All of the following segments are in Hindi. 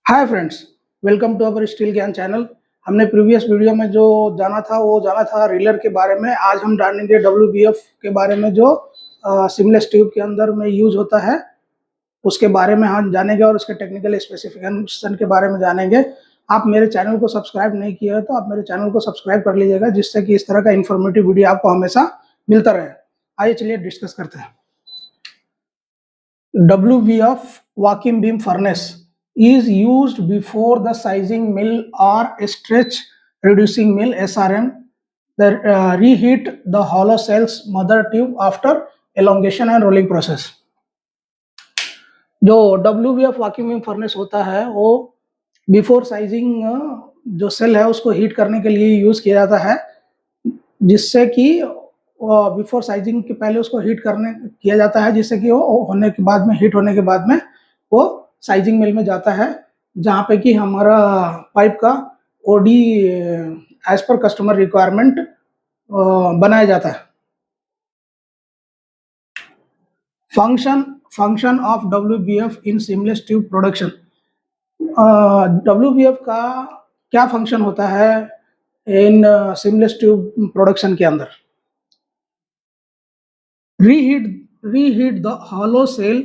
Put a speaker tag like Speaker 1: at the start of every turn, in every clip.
Speaker 1: Hi friends, welcome to our steel Gyan channel. हमने प्रीवियस वीडियो में जो जाना था रिलर के बारे में। आज हम जानेंगे डब्ल्यूबीएफ के बारे में, जो सीमलेस ट्यूब के अंदर में यूज होता है, उसके बारे में हम जानेंगे और उसके टेक्निकल स्पेसिफिकेशन के बारे में जानेंगे। आप मेरे चैनल को सब्सक्राइब नहीं किया है तो आप मेरे चैनल को सब्सक्राइब कर लीजिएगा, जिससे कि इस तरह का इन्फॉर्मेटिव वीडियो आपको हमेशा मिलता रहे। आइए चलिए डिस्कस करते हैं। WVF vacuum beam furnace is used before the sizing mill or stretch reducing mill SRM. The reheat the hollow cells mother tube after elongation and rolling process. जो WVF vacuum beam furnace होता है वो बिफोर साइजिंग जो सेल है उसको हीट करने के लिए यूज किया जाता है, जिससे कि बिफोर साइजिंग के पहले उसको हीट करने किया जाता है, जिससे कि वो होने के बाद में हीट होने के बाद में वो साइजिंग मिल में जाता है, जहाँ पे कि हमारा पाइप का OD as per customer requirement बनाया जाता है। Function of WBF in seamless tube production. WBF का क्या फंक्शन होता है इन सीमलेस ट्यूब प्रोडक्शन के अंदर? Reheat the hollow cell,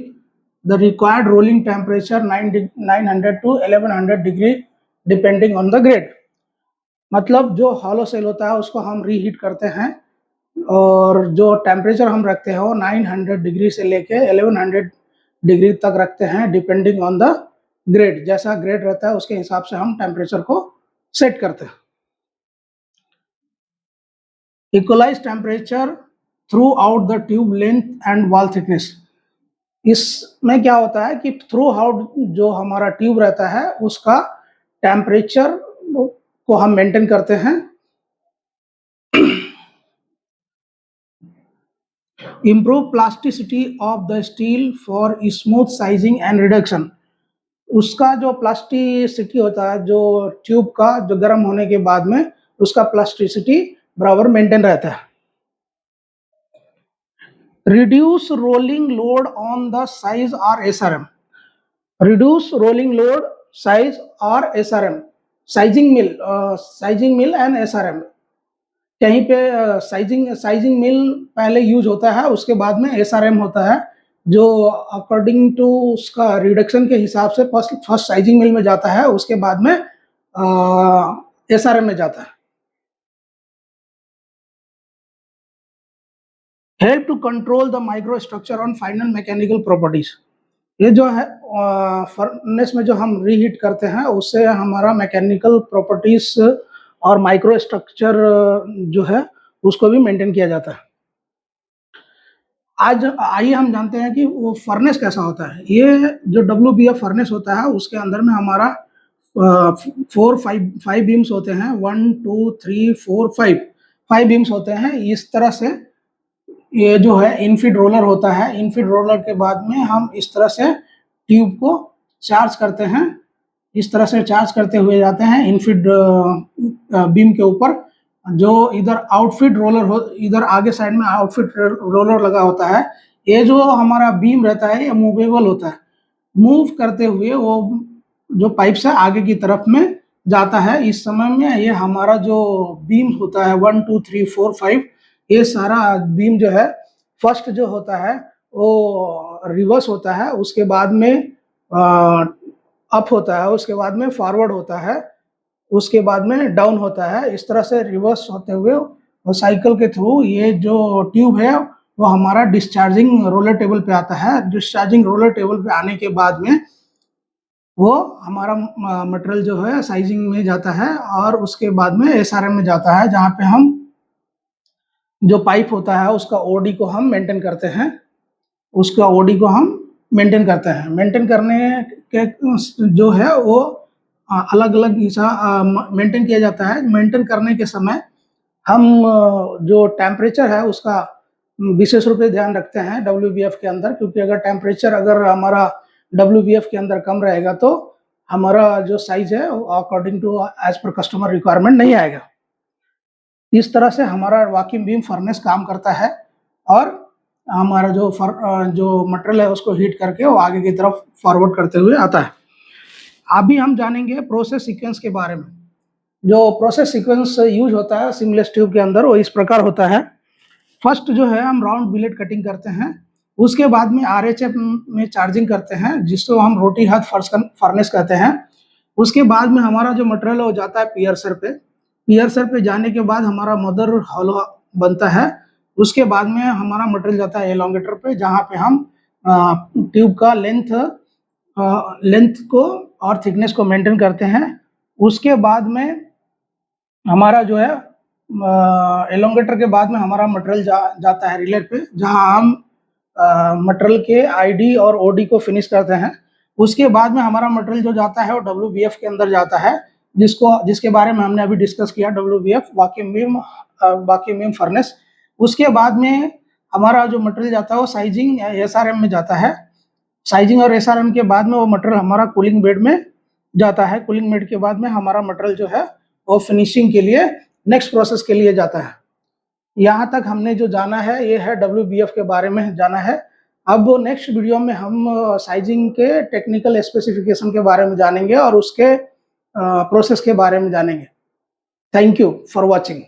Speaker 1: the required rolling temperature 900 to 1100 degree depending on the grade. मतलब जो हॉलो सेल होता है उसको हम रीहीट करते हैं और जो टेम्परेचर हम रखते हैं वो 900 डिग्री से लेके 1100 डिग्री तक रखते हैं, डिपेंडिंग ऑन द ग्रेड। जैसा ग्रेड रहता है उसके हिसाब से हम टेम्परेचर को सेट करते हैं। Equalise temperature throughout the tube length and wall thickness. इसमें क्या होता है कि थ्रू आउट जो हमारा ट्यूब रहता है उसका टेम्परेचर को हम मेंटेन करते हैं। Improve plasticity of the steel for smooth sizing and reduction. उसका जो प्लास्टिसिटी होता है, जो ट्यूब का जो गर्म होने के बाद में उसका प्लास्टिसिटी बराबर मेंटेन रहता है। Reduce rolling load on the size or SRM. Reduce rolling load, size or SRM. Sizing mill and SRM. कहीं पे साइजिंग मिल पहले यूज होता है, उसके बाद में SRM होता है, जो अकॉर्डिंग टू उसका रिडक्शन के हिसाब से फर्स्ट साइजिंग मिल में जाता है, उसके बाद में SRM में जाता है। Help to control the micro structure on final mechanical properties. ये जो है फर्नेस में जो हम रीहीट करते हैं उससे हमारा मैकेनिकल प्रॉपर्टीज और माइक्रो स्ट्रक्चर जो है उसको भी मेंटेन किया जाता है। आज आइए हम जानते हैं कि वो फर्नेस कैसा होता है। ये जो WBF फर्नेस होता है उसके अंदर में हमारा 5 बीम्स होते हैं। 1 2 3 4 5 बीम्स होते हैं। इस तरह से ये जो है इनफीड रोलर होता है। इनफीड रोलर के बाद में हम इस तरह से ट्यूब को चार्ज करते हैं। इस तरह से चार्ज करते हुए जाते हैं इनफीड बीम के ऊपर। जो इधर आउटफीड रोलर हो, इधर आगे साइड में आउटफीड रोलर लगा होता है। ये जो हमारा बीम रहता है ये मूवेबल होता है। मूव करते हुए वो जो पाइप से आगे की तरफ में जाता है। इस समय में ये हमारा जो बीम होता है 1 2 3 4 5, ये सारा बीम जो है फर्स्ट जो होता है वो रिवर्स होता है, उसके बाद में अप होता है, उसके बाद में फॉरवर्ड होता है, उसके बाद में डाउन होता है। इस तरह से रिवर्स होते हुए वो साइकिल के थ्रू ये जो ट्यूब है वो हमारा डिस्चार्जिंग रोलर टेबल पे आता है। डिस्चार्जिंग रोलर टेबल पे आने के बाद में वो हमारा मटेरियल जो है साइजिंग में जाता है और उसके बाद में SRM में जाता है, जहाँ पे हम जो पाइप होता है उसका ओडी को हम मेंटेन करते हैं। उसका ओडी को हम मेंटेन करते हैं। मेंटेन करने के जो है वो अलग अलग मेंटेन किया जाता है। मेंटेन करने के समय हम जो टेम्परेचर है उसका विशेष रूप से ध्यान रखते हैं WBF के अंदर, क्योंकि अगर टेम्परेचर अगर हमारा WBF के अंदर कम रहेगा तो हमारा जो साइज है according to as per customer requirement नहीं आएगा। इस तरह से हमारा वैक्यूम बीम फर्नेस काम करता है और हमारा जो मटेरियल है उसको हीट करके वो आगे की तरफ फॉरवर्ड करते हुए आता है। अभी हम जानेंगे प्रोसेस सीक्वेंस के बारे में। जो प्रोसेस सीक्वेंस यूज होता है सीमलेस ट्यूब के अंदर वो इस प्रकार होता है। फर्स्ट जो है हम राउंड बिलेट कटिंग करते हैं, उसके बाद में आरएचएफ में चार्जिंग करते हैं जिसको हम रोटी हाथ फर्नेस कहते हैं। उसके बाद में हमारा जो मटेरियल है वो जाता है पियर्सर पे। पियर्सर पे जाने के बाद हमारा मदर हॉलो बनता है। उसके बाद में हमारा मटेरियल जाता है एलोंगेटर पे, जहाँ पे हम ट्यूब का लेंथ को और थिकनेस को मेंटेन करते हैं। उसके बाद में हमारा जो है एलोंगेटर के बाद में हमारा मटेरियल जाता है रिलेट पे, जहां हम मटेरियल के आईडी और ओडी को फिनिश करते हैं। उसके बाद में हमारा मटेरियल जो जाता है वो डब्ल्यूबीएफ के अंदर जाता है, जिसके बारे में हमने अभी डिस्कस किया, डब्ल्यूबीएफ वैक्यूम बीम फर्नेस। उसके बाद में हमारा जो मटेरियल जाता है वो साइजिंग एसआरएम में जाता है। साइजिंग और एसआरएम के बाद में वो मटेरियल हमारा कूलिंग बेड में जाता है। कूलिंग बेड के बाद में हमारा मटेरियल जो है वो फिनिशिंग के लिए नेक्स्ट प्रोसेस के लिए जाता है। यहाँ तक हमने जो जाना है ये है डब्ल्यूबीएफ के बारे में जाना है। अब नेक्स्ट वीडियो में हम साइजिंग के टेक्निकल स्पेसिफिकेशन के बारे में जानेंगे और उसके प्रोसेस के बारे में जानेंगे। Thank you for watching.